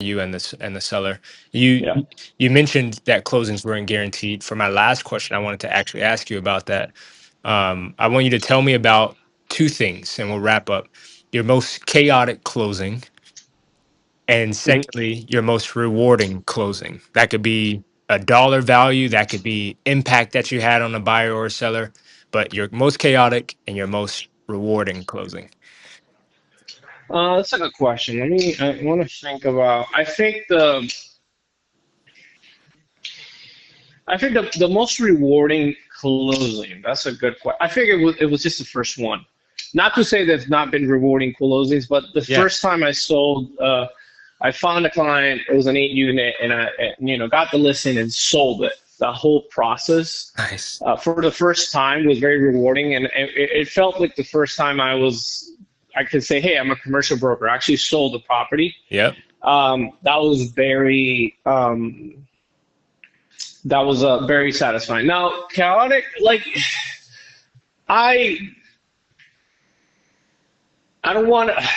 you and the seller. You Yeah. you mentioned that closings weren't guaranteed. For my last question, I wanted to actually ask you about that. I want you to tell me about two things, and we'll wrap up. Your most chaotic closing, and Mhm. secondly, your most rewarding closing. That could be a dollar value, that could be impact that you had on a buyer or a seller, but your most chaotic and your most rewarding closing. That's a good question. I want to think about. I think the most rewarding closing. That's a good question. I think it was just the first one. Not to say there's not been rewarding closings, but the Yeah. first time I sold, I found a client. It was an 8 unit, and I got the listing and sold it. The whole process Nice. for the first time was very rewarding, and it felt like the first time I could say, hey, I'm a commercial broker. I actually sold the property. Yep. That was very satisfying. Now, chaotic, like I I don't want to.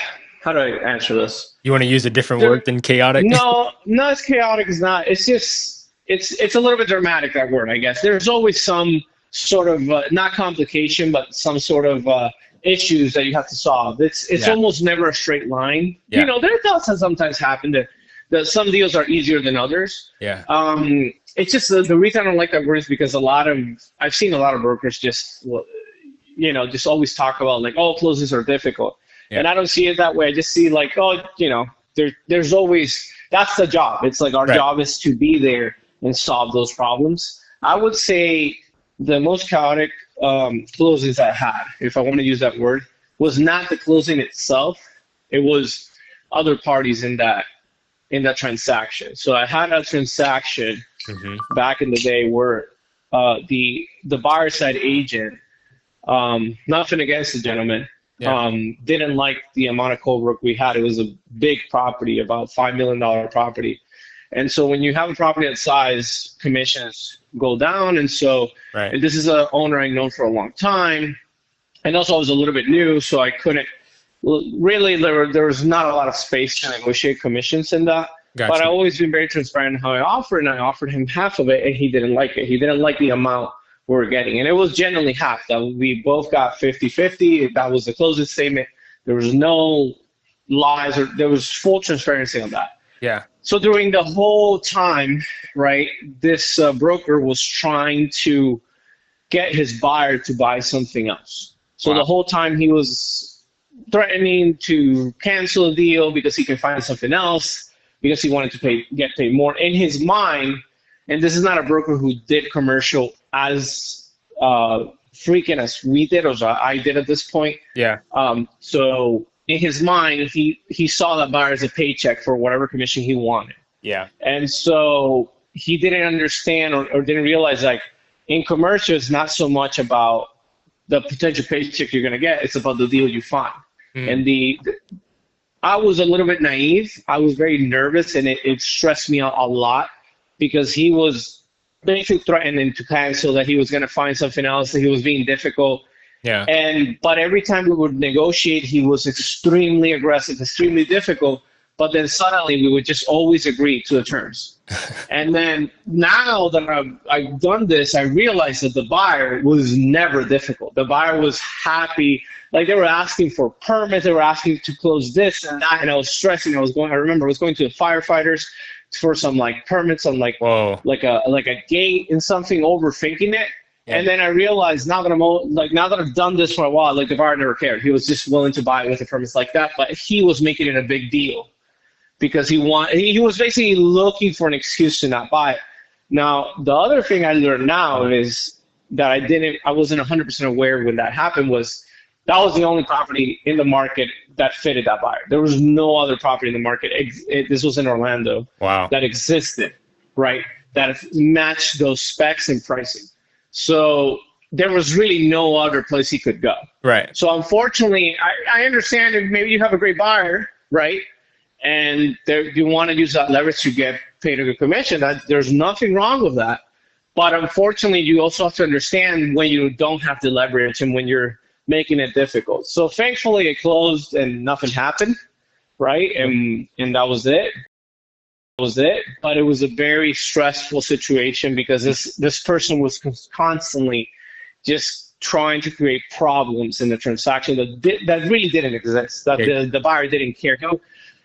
How do I answer this? You want to use a different There, word than chaotic? no, not as chaotic as not. It's just it's a little bit dramatic, that word, I guess. There's always some sort of not complication, but some sort of issues that you have to solve. It's Yeah. almost never a straight line. Yeah. There does sometimes happen that some deals are easier than others. Yeah. It's just the reason I don't like that word is because I've seen a lot of brokers just just always talk about like, oh, closes are difficult. Yeah. And I don't see it that way. I just see like, oh, there's always, that's the job. It's like our Right. job is to be there and solve those problems. I would say the most chaotic closings I had, if I want to use that word, was not the closing itself. It was other parties in that transaction. So I had a transaction Hmm. back in the day where the buyer side agent, nothing against the gentleman, Yeah. didn't like the amount of co-work we had. It was a big property, about $5 million property. And so when you have a property that size, commissions go down. Right. And this is an owner I known for a long time. And also I was a little bit new, so I couldn't, well, really, there was not a lot of space to negotiate commissions in that. But I Gotcha. always been very transparent in how I offered, and I offered him half of it, and he didn't like it. He didn't like the amount we were getting. And it was generally half. That we both got 50-50. That was the closing statement. There was no lies, or there was full transparency on that. Yeah. So during the whole time, right, this broker was trying to get his buyer to buy something else. So the Wow. whole time he was threatening to cancel the deal because he can find something else, because he wanted to get paid more. In his mind, and this is not a broker who did commercial as freaking as we did, or as I did at this point. Yeah. So in his mind, he saw that buyer as a paycheck for whatever commission he wanted. Yeah. And so he didn't understand, or didn't realize, like, in commercial, it's not so much about the potential paycheck you're going to get. It's about the deal you find. Mm. And I was a little bit naive. I was very nervous, and it stressed me out a lot because he was basically threatening to cancel, that he was going to find something else, that he was being difficult. Yeah. But every time we would negotiate, he was extremely aggressive, extremely difficult. But then suddenly we would just always agree to the terms. And then now that I've done this, I realized that the buyer was never difficult. The buyer was happy. Like, they were asking for permits, they were asking to close this and that, and I was stressing. I remember I was going to the firefighters for some like permits on Whoa. like a gate and something, overthinking it. Yeah. And then I realized, now that I've done this for a while, like, the buyer never cared. He was just willing to buy it with the permits like that, but he was making it a big deal because he was basically looking for an excuse to not buy it. Now, the other thing I learned now is that I wasn't 100% aware when that happened, was that was the only property in the market that fitted that buyer. There was no other property in the market. This was in Orlando, Wow. that existed, right? That matched those specs and pricing. So there was really no other place he could go. Right. So unfortunately, I understand if maybe you have a great buyer, right? And you want to use that leverage to get paid a good commission. There's nothing wrong with that. But unfortunately, you also have to understand when you don't have the leverage and when you're making it difficult. So thankfully, it closed and nothing happened, right? And that was it. was it. But it was a very stressful situation because this person was constantly just trying to create problems in the transaction that really didn't exist, that Okay. the buyer didn't care.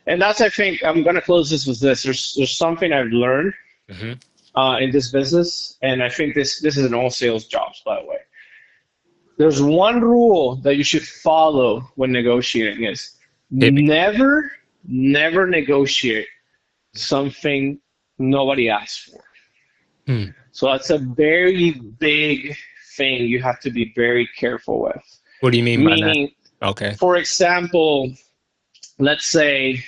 And that's, I think, I'm going to close this with this. There's something I've learned Hmm. in this business, and I think this is in all sales jobs, by the way. There's one rule that you should follow when negotiating is Hit me. never negotiate something nobody asked for. Hmm. So that's a very big thing you have to be very careful with. What do you mean by that? Meaning, Okay. for example, let's say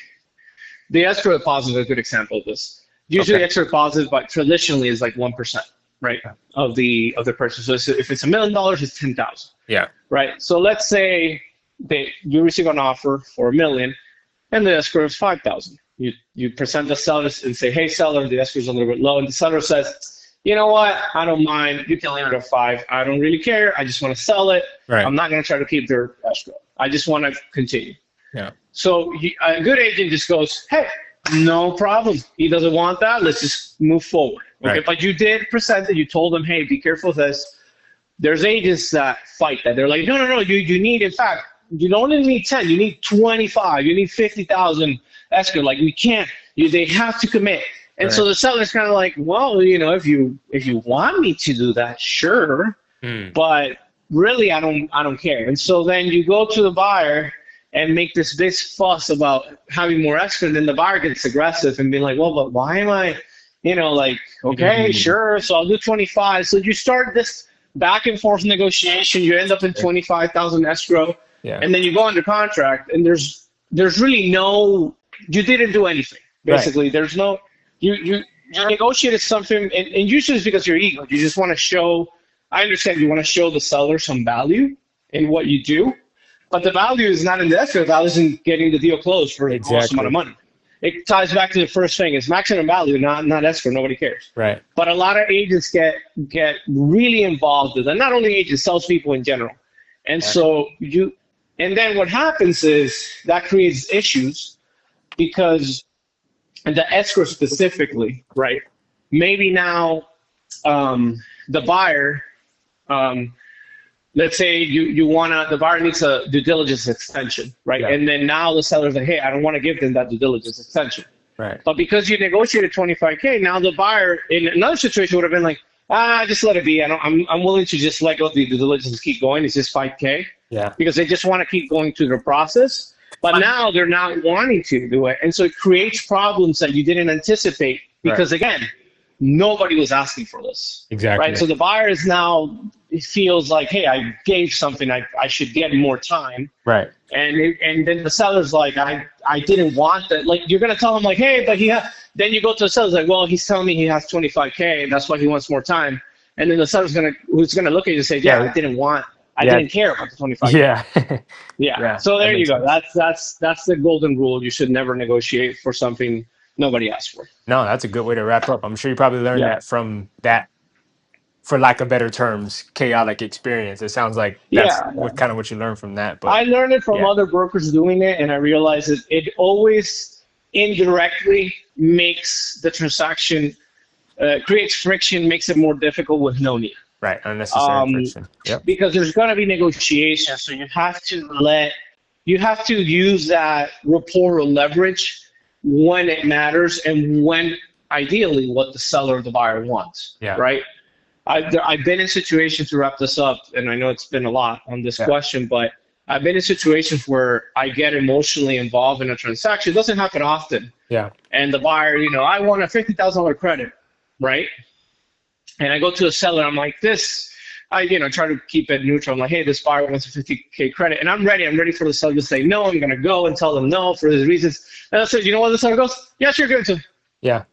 the escrow deposit is a good example of this. Usually, Okay. escrow deposit, but traditionally, is like 1%, right, of the purchase. So if it's $1 million, it's 10,000, Yeah. right? So let's say that you receive an offer for $1 million, and the escrow is 5,000. You present the seller and say, "Hey, seller, the escrow is a little bit low," and the seller says, "You know what? I don't mind. You can leave it at 5. I don't really care. I just want to sell it. Right. I'm not going to try to keep their escrow. I just want to continue." Yeah. So a good agent just goes, "Hey, no problem. He doesn't want that. Let's just move forward." Okay, Right. but you did present it. You told them, "Hey, be careful of this." There's agents that fight that. They're like, "No, no, no. You need, in fact, you don't even need 10. You need 25. You need 50,000 escrow. Like we can't. They have to commit." And so Right. the seller's kind of like, "Well, if you want me to do that, sure, Hmm. but really, I don't care." And so then you go to the buyer and make this fuss about having more escrow, and then the buyer gets aggressive and being like, "Well, but why am I, like, okay, Hmm. sure, so I'll do 25." So you start this back and forth negotiation. You end up in 25,000 escrow, Yeah. and then you go under contract, and there's really no, you didn't do anything. Right. Basically, there's no, you negotiated something, and usually it's because you're ego. You just want to show. I understand you want to show the seller some value in what you do, but the value is not in the escrow. The value is in getting the deal closed for the most amount Exactly. of money. It ties back to the first thing: it's maximum value, not escrow. Nobody cares. Right. But a lot of agents get really involved with it. Not only agents, salespeople in general. And Right. so and then what happens is that creates issues because the escrow specifically, right? Maybe now the buyer, um, let's say the buyer needs a due diligence extension, right? Yeah. And then now the seller's like, "Hey, I don't want to give them that due diligence extension." Right. But because you negotiated 25K, now the buyer in another situation would have been like, just let it be. I'm willing to just let go of the due diligence and keep going. It's just 5K Yeah. because they just want to keep going through the process. But now they're not wanting to do it. And so it creates problems that you didn't anticipate because, again, nobody was asking for this. Exactly. Right. So the buyer is now, he feels like, "Hey, I gave something. I should get more time." Right. And then the seller's like, I didn't want that. Like, you're going to tell him, like, "Hey, but then you go to the seller's like, "Well, he's telling me he has 25K, and that's why he wants more time." And then the seller's who's going to look at you and say, "Yeah, I Yeah. didn't care about the 25K. Yeah. Yeah. Yeah, So that there you makes go. sense. That's the golden rule. You should never negotiate for something nobody asked for. No, that's a good way to wrap up. I'm sure you probably learned Yeah. that from that, for lack of better terms, chaotic experience. It sounds like that's Yeah. what you learned from that. But I learned it from yeah. other brokers doing it, and I realized that it always indirectly makes the transaction, creates friction, makes it more difficult with no need. Right. Unnecessary friction. Yep. Because there's going to be negotiation, so you have to use that rapport or leverage when it matters and when ideally what the seller or the buyer wants. Yeah. Right. I've been in situations, to wrap this up, and I know it's been a lot on this question, but I've been in situations where I get emotionally involved in a transaction. It doesn't happen often. Yeah. And the buyer, I want a $50,000 credit, right? And I go to the seller, I'm like, I try to keep it neutral. I'm like, "Hey, this buyer wants a 50K credit," and I'm ready for the seller to say no. I'm gonna go and tell them no for these reasons. And I said, "You know what?" The seller goes, "Yeah, sure, give it to him." Yeah.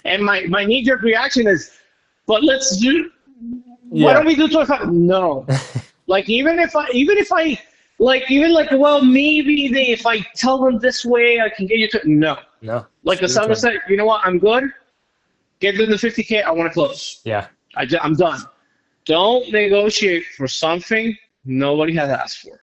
And my knee-jerk reaction is, "But let's do. Why Yeah. don't we do 25?" No. Like even if I well, maybe if I tell them this way I can get you to, no. No. Like the seller said, "You know what? I'm good. Get them the 50K. I want to close. Yeah. I'm done." Don't negotiate for something nobody has asked for.